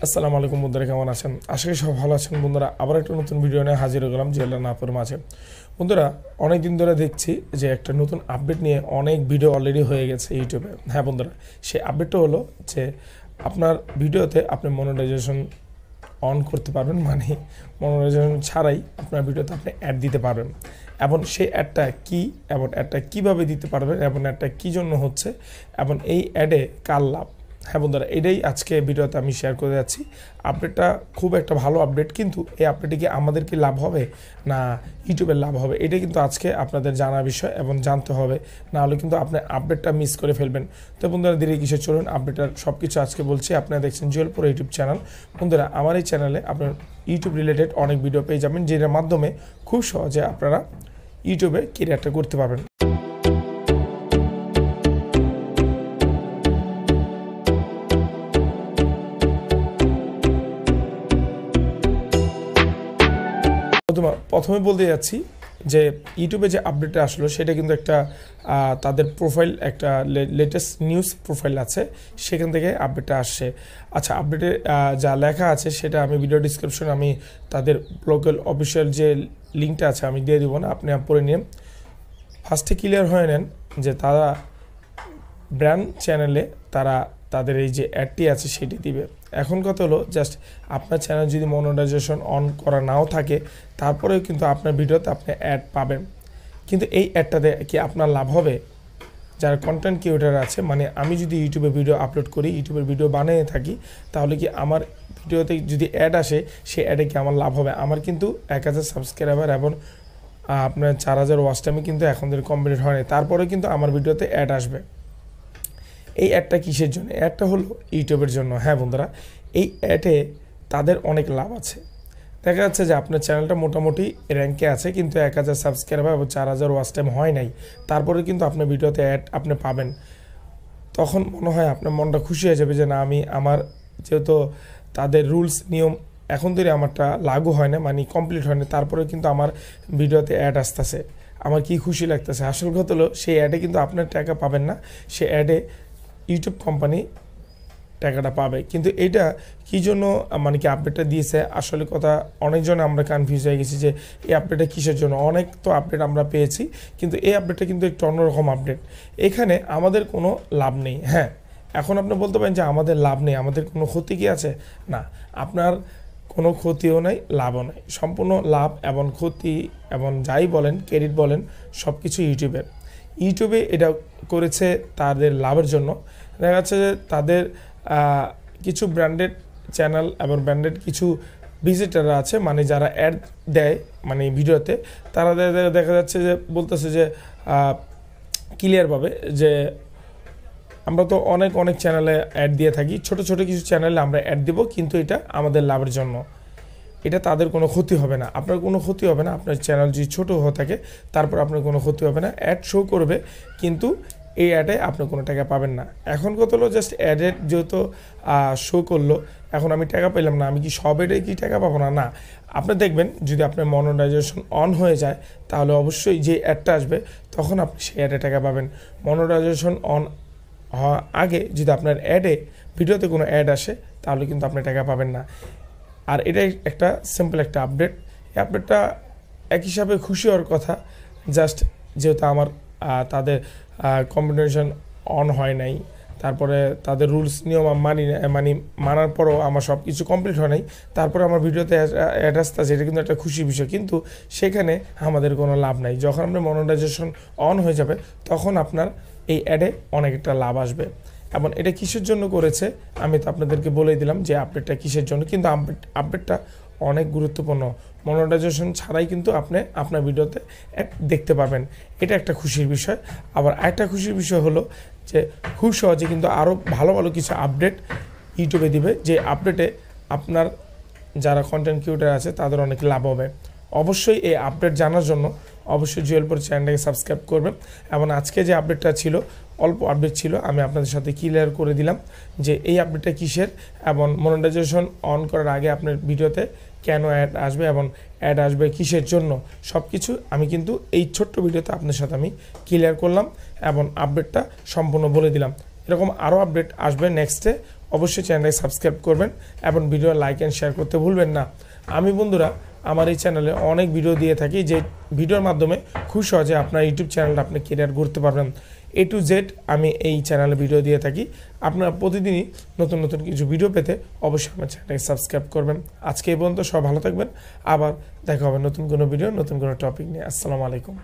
আসসালামু আলাইকুম বন্ধুরা, কেমন আছেন? আশা করি সব ভালো আছেন। বন্ধুরা, আবার একটা নতুন ভিডিও নিয়ে হাজির হয়ে গেলাম জুয়েলার নাপের মাঝে। বন্ধুরা, অনেক দিন ধরে দেখছি যে একটা নতুন আপডেট নিয়ে অনেক ভিডিও অলরেডি হয়ে গেছে ইউটিউবে। হ্যাঁ বন্ধুরা, সেই আপডেটটা হলো যে আপনার ভিডিওতে আপনি মনিটাইজেশন অন করতে পারবেন, মানে মনিটাইজেশন ছাড়াই আপনার ভিডিওতে আপনি অ্যাড দিতে পারবেন। এবং সেই অ্যাডটা কী এবং অ্যাডটা কীভাবে দিতে পারবেন এবং অ্যাডটা কী জন্য হচ্ছে এবং এই অ্যাডে কার লাভ। হ্যাঁ বন্ধুরা, এটাই আজকে ভিডিওতে আমি শেয়ার করে যাচ্ছি। আপডেটটা খুব একটা ভালো আপডেট, কিন্তু এই আপডেটে কি আমাদের কি লাভ হবে না ইউটিউবের লাভ হবে, এটা কিন্তু আজকে আপনাদের জানার বিষয় এবং জানতে হবে, না হলে কিন্তু আপনি আপডেটটা মিস করে ফেলবেন। তো বন্ধুরা, ধীরে কিসে চলুন, আপডেটার সব কিছু আজকে বলছি। আপনারা দেখছেন জুয়েলপুর ইউটিউব চ্যানেল। বন্ধুরা, আমার এই চ্যানেলে আপনার ইউটিউব রিলেটেড অনেক ভিডিও পেয়ে যাবেন, যেটার মাধ্যমে খুব সহজে আপনারা ইউটিউবে ক্যারিয়ারটা করতে পারবেন। প্রথমে বলতে যাচ্ছি যে ইউটিউবে যে আপডেটটা আসলো সেটা কিন্তু একটা তাদের প্রোফাইল, একটা লেটেস্ট নিউজ প্রোফাইল আছে, সেখান থেকে আপডেটটা আসছে। আচ্ছা, আপডেটে যা লেখা আছে সেটা আমি ভিডিও ডিসক্রিপশনে আমি তাদের ব্লগের অফিসিয়াল যে লিঙ্কটা আছে আমি দিয়ে দিব না, আপনি পড়ে নিন। ফার্স্টে ক্লিয়ার হয়ে নেন যে তারা ব্র্যান্ড চ্যানেলে তাদের এই যে অ্যাডটি আছে সেটি দিবে। এখন কথা হলো, জাস্ট আপনার চ্যানেল যদি মনিটাইজেশন অন করা নাও থাকে, তারপরেও কিন্তু আপনার ভিডিওতে আপনি অ্যাড পাবেন। কিন্তু এই অ্যাডটাতে কি আপনার লাভ হবে? যারা কন্টেন্ট ক্রিয়েটর আছে, মানে আমি যদি ইউটিউবে ভিডিও আপলোড করি, ইউটিউবের ভিডিও বানিয়ে থাকি, তাহলে কি আমার ভিডিওতে যদি অ্যাড আসে, সেই অ্যাডে কি আমার লাভ হবে? আমার কিন্তু 1000 সাবস্ক্রাইবার এবং আপনার 4000 ওয়াচ টাইমে কিন্তু এখন ধরে কমপ্লিট হয়নি, তারপরে কিন্তু আমার ভিডিওতে অ্যাড আসবে। এই অ্যাডটা কিসের জন্য? অ্যাডটা হলো ইউটিউবের জন্য। হ্যাঁ বন্ধুরা, এই অ্যাডে তাদের অনেক লাভ আছে। দেখা যাচ্ছে যে আপনার চ্যানেলটা মোটামুটি র্যাঙ্কে আছে, কিন্তু 1000 সাবস্ক্রাইবার এবং 4000 ওয়াচ টাইম হয় নাই, তারপরে কিন্তু আপনার ভিডিওতে অ্যাড আপনি পাবেন। তখন মনে হয় আপনার মনটা খুশি হয়ে যাবে যে না, আমার যেহেতু তাদের রুলস নিয়ম এখন ধরে আমারটা লাগু হয় না, মানে কমপ্লিট হয় না, তারপরে কিন্তু আমার ভিডিওতে অ্যাড আসতেছে, আমার কি খুশি লাগতেছে। আসল কথা হলো, সেই অ্যাডে কিন্তু আপনার টাকা পাবেন না, সে অ্যাডে ইউটিউব কোম্পানি টাকাটা পাবে। কিন্তু এটা কী জন্য মানে কি আপডেটটা দিয়েছে, আসলে কথা অনেকজন আমরা কনফিউজ হয়ে গেছি যে এই আপডেটটা কিসের জন্য। অনেক তো আপডেট আমরা পেয়েছি, কিন্তু এই আপডেটটা কিন্তু একটু অন্যরকম আপডেট। এখানে আমাদের কোনো লাভ নেই। হ্যাঁ, এখন আপনি বলতে পারেন যে আমাদের লাভ নেই, আমাদের কোনো ক্ষতি কি আছে? না, আপনার কোনো ক্ষতিও নাই, লাভও নাই, সম্পূর্ণ লাভ এবং ক্ষতি এবং যাই বলেন, ক্রেডিট বলেন, সব কিছু ইউটিউবে এটা করেছে তাদের লাভের জন্য। দেখা যাচ্ছে যে তাদের কিছু ব্র্যান্ডেড চ্যানেল এবং ব্র্যান্ডেড কিছু ভিজিটাররা আছে, মানে যারা অ্যাড দেয় মানে ভিডিওতে, তারা দেখা যাচ্ছে যে বলতেছে যে ক্লিয়ারভাবে যে আমরা তো অনেক চ্যানেলে অ্যাড দিয়ে থাকি, ছোট কিছু চ্যানেলে আমরা অ্যাড দিব, কিন্তু এটা আমাদের লাভের জন্য, এটা তাদের কোনো ক্ষতি হবে না, আপনার কোনো ক্ষতি হবে না। আপনার চ্যানেল যদি ছোটো হয়ে থাকে, তারপর আপনার কোনো ক্ষতি হবে না, অ্যাড শো করবে, কিন্তু এই অ্যাডে আপনি কোনো টাকা পাবেন না। এখন কত হলো, জাস্ট অ্যাডের যেহেতু শো করলো, এখন আমি টাকা পেলাম না, আমি কি সব অ্যাডে কি টাকা পাবো না? না, আপনি দেখবেন যদি আপনার মনিটাইজেশন অন হয়ে যায়, তাহলে অবশ্যই যে অ্যাডটা আসবে তখন আপনি সেই অ্যাডে টাকা পাবেন। মনিটাইজেশন অন হওয়ার আগে যদি আপনার ভিডিওতে কোনো অ্যাড আসে, তাহলে কিন্তু আপনি টাকা পাবেন না। আর এটাই একটা সিম্পল একটা আপডেট। এই আপডেটটা এক হিসাবে খুশি হওয়ার কথা, জাস্ট যেহেতু আমার তাদের কম্বিনেশন অন হয় নাই, তারপরে তাদের রুলস নিয়ম মানার পরও আমার সব কিছু কমপ্লিট হয় নাই, তারপরে আমার ভিডিওতে অ্যাড আসতেছে, এটা কিন্তু একটা খুশির বিষয়। কিন্তু সেখানে আমাদের কোনো লাভ নাই। যখন আপনার মনিটাইজেশন অন হয়ে যাবে, তখন আপনার এই অ্যাডে অনেক একটা লাভ আসবে। এবং এটা কিসের জন্য করেছে আমি তো আপনাদেরকে বলেই দিলাম যে আপডেটটা কিসের জন্য, কিন্তু আপডেটটা অনেক গুরুত্বপূর্ণ। মনিটাইজেশন ছাড়াই কিন্তু আপনি আপনার ভিডিওতে দেখতে পাবেন, এটা একটা খুশির বিষয়। আবার আরেকটা খুশির বিষয় হলো যে খুব সহজে কিন্তু আরও ভালো কিছু আপডেট ইউটিউবে দিবে, যে আপডেটে আপনার যারা কন্টেন্ট ক্রিয়েটর আছে তাদের অনেক লাভ হবে। অবশ্যই এই আপডেট জানার জন্য অবশ্যই জুয়েলপুর চ্যানেলটাকে সাবস্ক্রাইব করবেন। এবং আজকে যে আপডেটটা ছিল, অল্প আপডেট ছিল, আমি আপনাদের সাথে ক্লিয়ার করে দিলাম যে এই আপডেটটা কিসের এবং মনিটাইজেশন অন করার আগে আপনার ভিডিওতে কেন অ্যাড আসবে এবং অ্যাড আসবে কিসের জন্য, সব কিছু আমি কিন্তু এই ছোট্ট ভিডিওতে আপনার সাথে আমি ক্লিয়ার করলাম এবং আপডেটটা সম্পূর্ণ বলে দিলাম। এরকম আরও আপডেট আসবে নেক্সটে, অবশ্যই চ্যানেলটাকে সাবস্ক্রাইব করবেন এবং ভিডিও লাইক অ্যান্ড শেয়ার করতে ভুলবেন না। আমি বন্ধুরা আমার এই চ্যানেলে অনেক ভিডিও দিয়ে থাকি, যে ভিডিওর মাধ্যমে খুব সহজে আপনার ইউটিউব চ্যানেলটা আপনি ক্যারিয়ার করতে পারবেন। A to Z আমি এই চ্যানেলে ভিডিও দিয়ে থাকি। আপনারা প্রতিদিনই নতুন নতুন কিছু ভিডিও পেতে অবশ্যই আমার চ্যানেলটাকে সাবস্ক্রাইব করবেন। আজকে এই পর্যন্ত, সব ভালো থাকবেন। আবার দেখা হবে নতুন কোনো ভিডিও, নতুন কোনো টপিক নিয়ে। আসসালামু আলাইকুম।